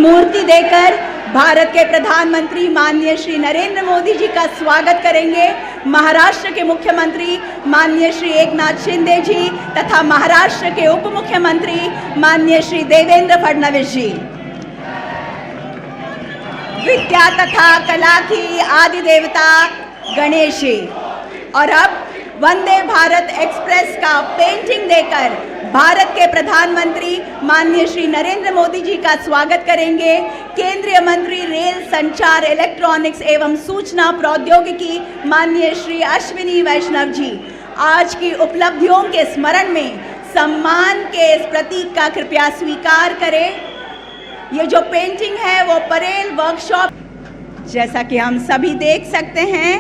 मूर्ति देकर भारत के प्रधानमंत्री माननीय श्री नरेंद्र मोदी जी का स्वागत करेंगे महाराष्ट्र के मुख्यमंत्री माननीय श्री एकनाथ शिंदे जी तथा महाराष्ट्र के उप मुख्यमंत्री माननीय श्री देवेंद्र फडणवीस जी। विद्या तथा कला की आदि देवता गणेश जी। और अब वंदे भारत एक्सप्रेस का पेंटिंग देकर भारत के प्रधानमंत्री माननीय श्री नरेंद्र मोदी जी का स्वागत करेंगे केंद्रीय मंत्री रेल संचार इलेक्ट्रॉनिक्स एवं सूचना प्रौद्योगिकी माननीय श्री अश्विनी वैष्णव जी। आज की उपलब्धियों के स्मरण में सम्मान के इस प्रतीक का कृपया स्वीकार करें। ये जो पेंटिंग है वो परेल वर्कशॉप, जैसा कि हम सभी देख सकते हैं,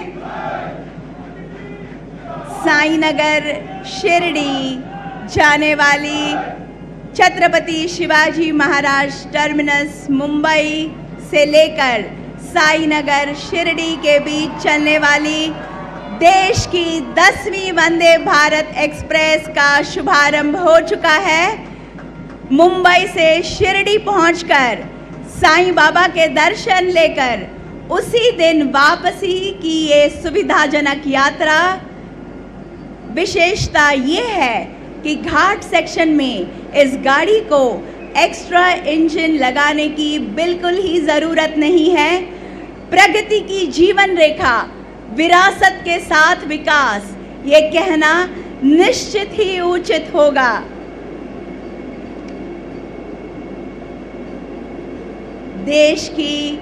साईनगर शिरडी जाने वाली छत्रपति शिवाजी महाराज टर्मिनस मुंबई से लेकर साईनगर शिरडी के बीच चलने वाली देश की 10वीं वंदे भारत एक्सप्रेस का शुभारंभ हो चुका है। मुंबई से शिरडी पहुंचकर साईं बाबा के दर्शन लेकर उसी दिन वापसी की ये सुविधाजनक यात्रा। विशेषता ये है कि घाट सेक्शन में इस गाड़ी को एक्स्ट्रा इंजन लगाने की बिल्कुल ही ज़रूरत नहीं है। प्रगति की जीवन रेखा, विरासत के साथ विकास, ये कहना निश्चित ही उचित होगा। देश की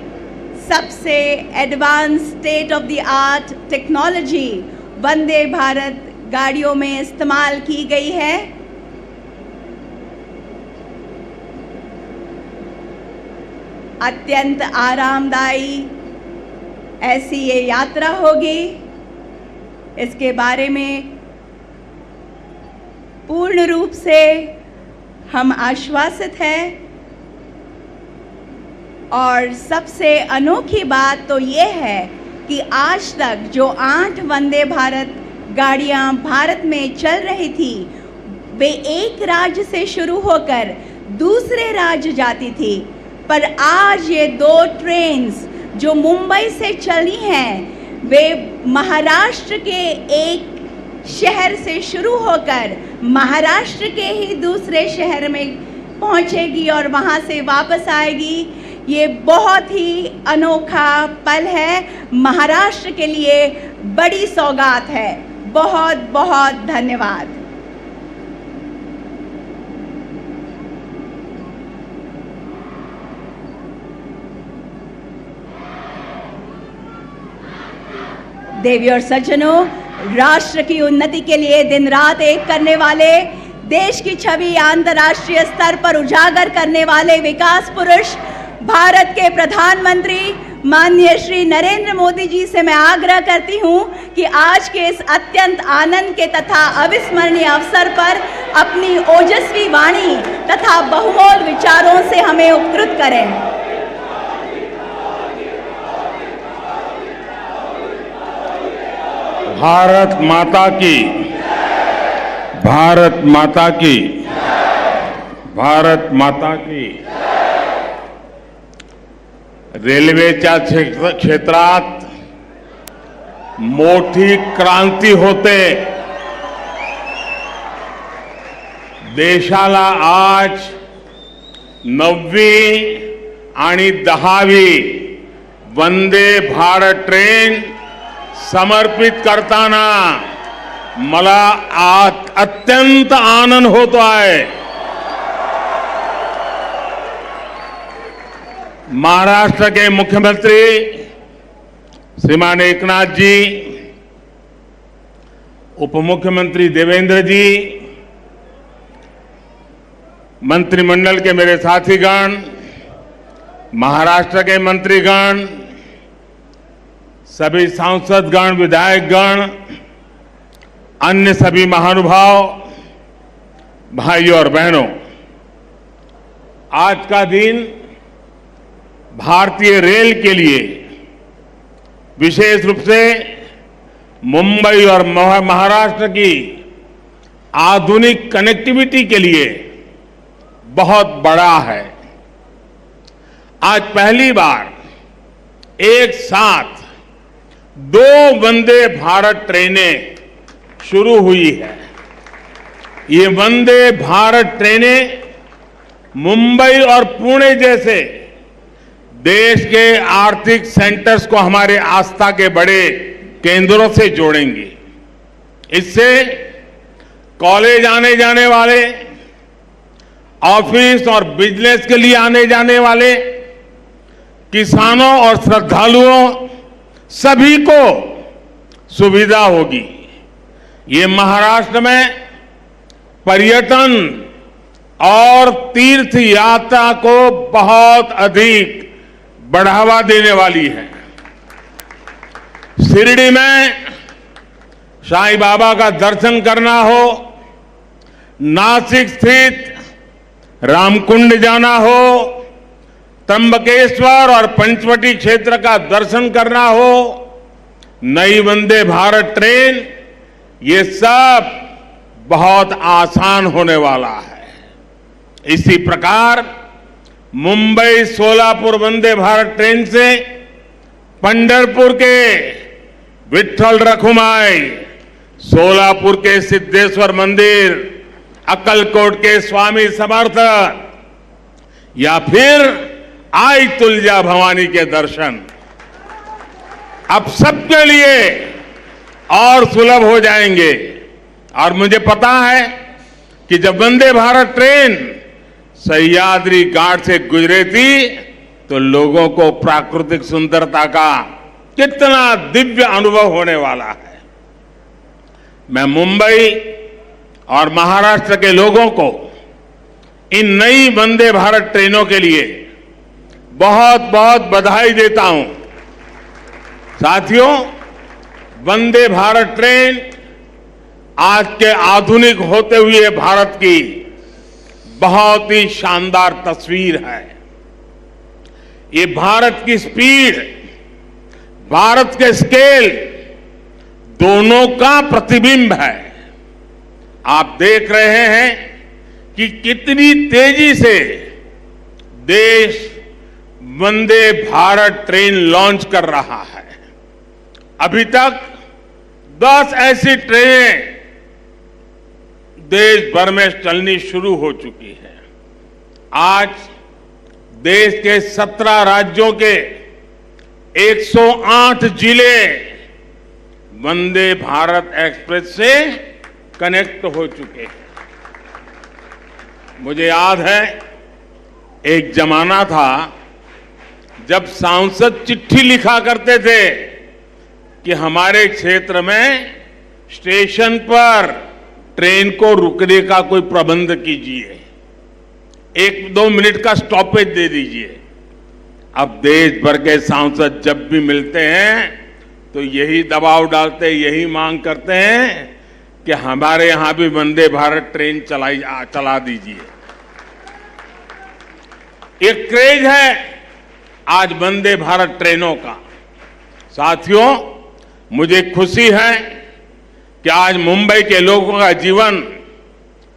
सबसे advance state of the art technology Vande Bharat गाड़ियों में इस्तेमाल की गई है। अत्यंत आरामदायी ऐसी ये यात्रा होगी, इसके बारे में पूर्ण रूप से हम आश्वासित हैं। और सबसे अनोखी बात तो ये है कि आज तक जो 8 वंदे भारत गाड़ियां भारत में चल रही थी, वे एक राज्य से शुरू होकर दूसरे राज्य जाती थी, पर आज ये 2 ट्रेन्स जो मुंबई से चली हैं, वे महाराष्ट्र के एक शहर से शुरू होकर महाराष्ट्र के ही दूसरे शहर में पहुंचेगी और वहां से वापस आएगी। ये बहुत ही अनोखा पल है, महाराष्ट्र के लिए बड़ी सौगात है। बहुत बहुत धन्यवाद। देवी और सज्जनों, राष्ट्र की उन्नति के लिए दिन रात एक करने वाले, देश की छवि अंतर्राष्ट्रीय स्तर पर उजागर करने वाले विकास पुरुष भारत के प्रधानमंत्री माननीय श्री नरेंद्र मोदी जी से मैं आग्रह करती हूं कि आज के इस अत्यंत आनंद के तथा अविस्मरणीय अवसर पर अपनी ओजस्वी वाणी तथा बहुमोल विचारों से हमें उपकृत करें। भारत माता की, भारत माता की, भारत माता की। रेल्वेच्या क्षेत्रात मोठी क्रांती होते। देशाला आज 9वी आणि 10वी वंदे भारत ट्रेन समर्पित करताना मला अत्यंत आनंद होतो आहे। महाराष्ट्र के मुख्यमंत्री श्रीमान एकनाथ जी, उप मुख्यमंत्री देवेंद्र जी, मंत्रिमंडल के मेरे साथीगण, महाराष्ट्र के मंत्रीगण, सभी सांसदगण, विधायकगण, अन्य सभी महानुभाव, भाइयों और बहनों, आज का दिन भारतीय रेल के लिए, विशेष रूप से मुंबई और महाराष्ट्र की आधुनिक कनेक्टिविटी के लिए बहुत बड़ा है। आज पहली बार एक साथ 2 वंदे भारत ट्रेनें शुरू हुई है। ये वंदे भारत ट्रेनें मुंबई और पुणे जैसे देश के आर्थिक सेंटर्स को हमारे आस्था के बड़े केंद्रों से जोड़ेंगी। इससे कॉलेज आने जाने वाले, ऑफिस और बिजनेस के लिए आने जाने वाले, किसानों और श्रद्धालुओं सभी को सुविधा होगी। ये महाराष्ट्र में पर्यटन और तीर्थ यात्रा को बहुत अधिक बढ़ावा देने वाली है। शिरडी में साईं बाबा का दर्शन करना हो, नासिक स्थित रामकुंड जाना हो, त्र्यंबकेश्वर और पंचवटी क्षेत्र का दर्शन करना हो, नई वंदे भारत ट्रेन, ये सब बहुत आसान होने वाला है। इसी प्रकार मुंबई सोलापुर वंदे भारत ट्रेन से पंढरपुर के विठ्ठल रखुमाई, सोलापुर के सिद्धेश्वर मंदिर, अक्कलकोट के स्वामी समर्थ या फिर आई तुलजा भवानी के दर्शन अब सबके लिए और सुलभ हो जाएंगे। और मुझे पता है कि जब वंदे भारत ट्रेन सह्याद्री घाट से गुजरे थी तो लोगों को प्राकृतिक सुंदरता का कितना दिव्य अनुभव होने वाला है। मैं मुंबई और महाराष्ट्र के लोगों को इन नई वंदे भारत ट्रेनों के लिए बहुत बहुत बधाई देता हूं। साथियों, वंदे भारत ट्रेन आज के आधुनिक होते हुए भारत की बहुत ही शानदार तस्वीर है। ये भारत की स्पीड, भारत के स्केल दोनों का प्रतिबिंब है। आप देख रहे हैं कि कितनी तेजी से देश वंदे भारत ट्रेन लॉन्च कर रहा है। अभी तक 10 ऐसी ट्रेनें देश भर में चलनी शुरू हो चुकी है। आज देश के 17 राज्यों के 108 जिले वंदे भारत एक्सप्रेस से कनेक्ट हो चुके हैं। मुझे याद है एक जमाना था जब सांसद चिट्ठी लिखा करते थे कि हमारे क्षेत्र में स्टेशन पर ट्रेन को रुकने का कोई प्रबंध कीजिए, 1-2 मिनट का स्टॉपेज दे दीजिए। अब देश भर के सांसद जब भी मिलते हैं तो यही दबाव डालते, यही मांग करते हैं कि हमारे यहां भी वंदे भारत ट्रेन चला दीजिए। एक क्रेज है आज वंदे भारत ट्रेनों का। साथियों, मुझे खुशी है कि आज मुंबई के लोगों का जीवन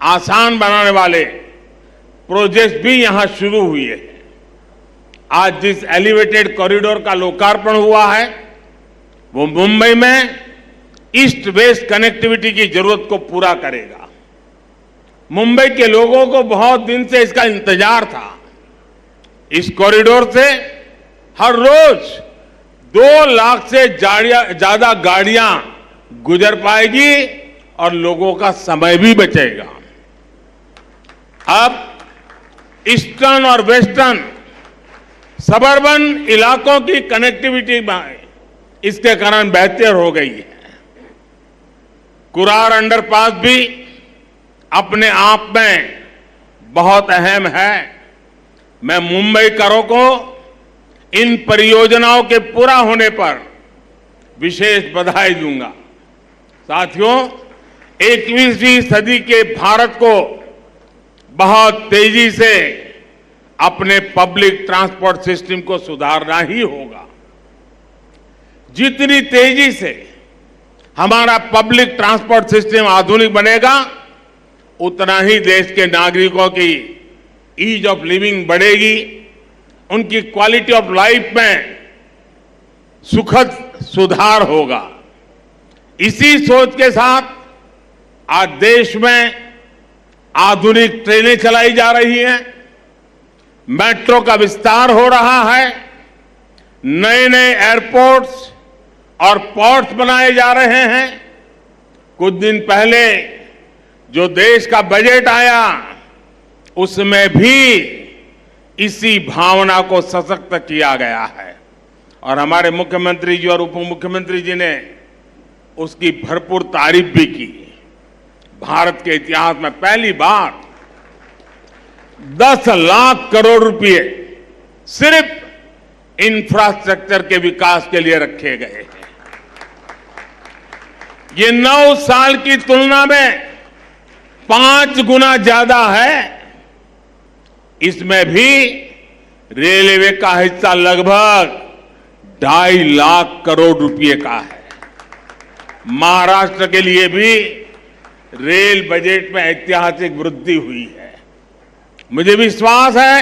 आसान बनाने वाले प्रोजेक्ट भी यहां शुरू हुए हैं। आज जिस एलिवेटेड कॉरिडोर का लोकार्पण हुआ है वो मुंबई में ईस्ट वेस्ट कनेक्टिविटी की जरूरत को पूरा करेगा। मुंबई के लोगों को बहुत दिन से इसका इंतजार था। इस कॉरिडोर से हर रोज 2 लाख से ज्यादा गाड़ियां गुजर पाएगी और लोगों का समय भी बचेगा। अब ईस्टर्न और वेस्टर्न सबर्बन इलाकों की कनेक्टिविटी इसके कारण बेहतर हो गई है। कुरार अंडरपास भी अपने आप में बहुत अहम है। मैं मुंबईकरों को इन परियोजनाओं के पूरा होने पर विशेष बधाई दूंगा। साथियों, 21वीं सदी के भारत को बहुत तेजी से अपने पब्लिक ट्रांसपोर्ट सिस्टम को सुधारना ही होगा। जितनी तेजी से हमारा पब्लिक ट्रांसपोर्ट सिस्टम आधुनिक बनेगा, उतना ही देश के नागरिकों की ईज ऑफ लिविंग बढ़ेगी, उनकी क्वालिटी ऑफ लाइफ में सुखद सुधार होगा। इसी सोच के साथ आज देश में आधुनिक ट्रेनें चलाई जा रही हैं, मेट्रो का विस्तार हो रहा है, नए नए एयरपोर्ट्स और पोर्ट्स बनाए जा रहे हैं। कुछ दिन पहले जो देश का बजट आया उसमें भी इसी भावना को सशक्त किया गया है और हमारे मुख्यमंत्री जी और उप मुख्यमंत्री जी ने उसकी भरपूर तारीफ भी की। भारत के इतिहास में पहली बार 10 लाख करोड़ रुपए सिर्फ इंफ्रास्ट्रक्चर के विकास के लिए रखे गए हैं। ये 9 साल की तुलना में 5 गुना ज्यादा है। इसमें भी रेलवे का हिस्सा लगभग 2.5 लाख करोड़ रुपए का है। महाराष्ट्र के लिए भी रेल बजट में ऐतिहासिक वृद्धि हुई है। मुझे विश्वास है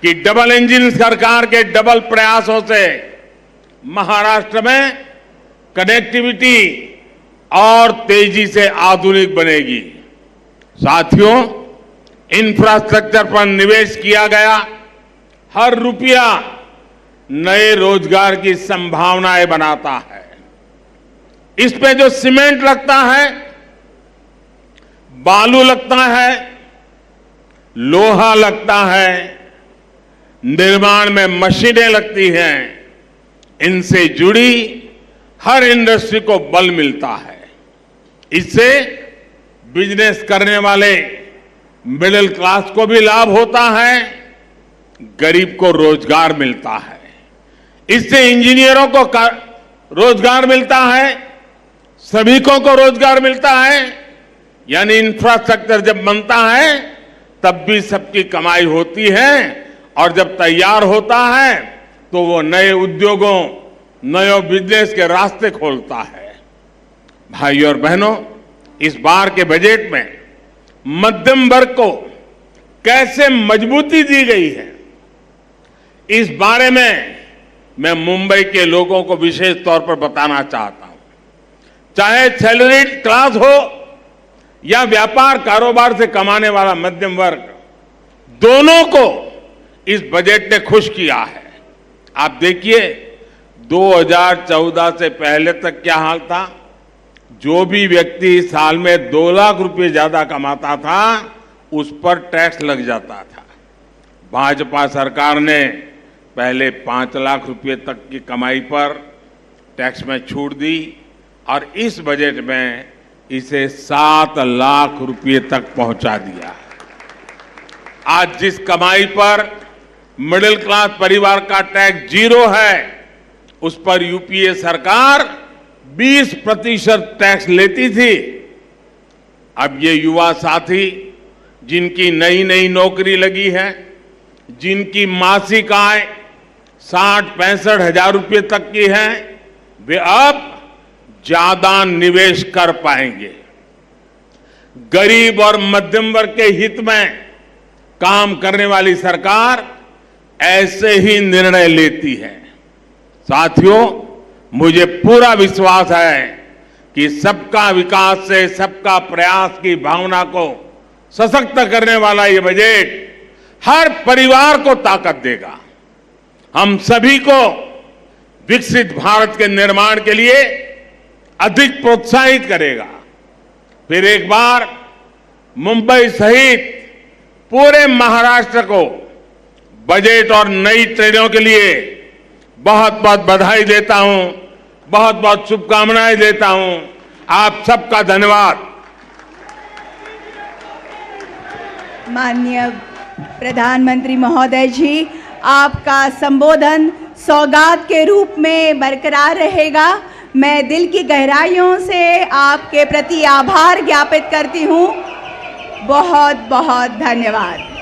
कि डबल इंजन सरकार के डबल प्रयासों से महाराष्ट्र में कनेक्टिविटी और तेजी से आधुनिक बनेगी। साथियों, इंफ्रास्ट्रक्चर पर निवेश किया गया हर रुपया नए रोजगार की संभावनाएं बनाता है। इस पे जो सीमेंट लगता है, बालू लगता है, लोहा लगता है, निर्माण में मशीनें लगती हैं, इनसे जुड़ी हर इंडस्ट्री को बल मिलता है। इससे बिजनेस करने वाले मिडिल क्लास को भी लाभ होता है, गरीब को रोजगार मिलता है। इससे इंजीनियरों को रोजगार मिलता है, श्रमिकों को रोजगार मिलता है। यानी इंफ्रास्ट्रक्चर जब बनता है तब भी सबकी कमाई होती है और जब तैयार होता है तो वो नए उद्योगों, नए बिजनेस के रास्ते खोलता है। भाइयों और बहनों, इस बार के बजट में मध्यम वर्ग को कैसे मजबूती दी गई है, इस बारे में मैं मुंबई के लोगों को विशेष तौर पर बताना चाहता हूं। चाहे सैलरीड क्लास हो या व्यापार कारोबार से कमाने वाला मध्यम वर्ग, दोनों को इस बजट ने खुश किया है। आप देखिए 2014 से पहले तक क्या हाल था। जो भी व्यक्ति साल में 2 लाख रुपए ज्यादा कमाता था उस पर टैक्स लग जाता था। भाजपा सरकार ने पहले 5 लाख रुपए तक की कमाई पर टैक्स में छूट दी और इस बजट में इसे 7 लाख रुपए तक पहुंचा दिया। आज जिस कमाई पर मिडिल क्लास परिवार का टैक्स 0 है, उस पर यूपीए सरकार 20% टैक्स लेती थी। अब ये युवा साथी जिनकी नई नई नौकरी लगी है, जिनकी मासिक आय 60-65 हजार रुपए तक की है, वे अब ज्यादा निवेश कर पाएंगे। गरीब और मध्यम वर्ग के हित में काम करने वाली सरकार ऐसे ही निर्णय लेती है। साथियों, मुझे पूरा विश्वास है कि सबका विकास से सबका प्रयास की भावना को सशक्त करने वाला ये बजट हर परिवार को ताकत देगा, हम सभी को विकसित भारत के निर्माण के लिए अधिक प्रोत्साहित करेगा। फिर एक बार मुंबई सहित पूरे महाराष्ट्र को बजट और नई ट्रेनों के लिए बहुत बहुत बधाई देता हूं, बहुत बहुत शुभकामनाएं देता हूं। आप सबका धन्यवाद। माननीय प्रधानमंत्री महोदय जी, आपका संबोधन सौगात के रूप में बरकरार रहेगा। मैं दिल की गहराइयों से आपके प्रति आभार ज्ञापित करती हूँ। बहुत बहुत धन्यवाद।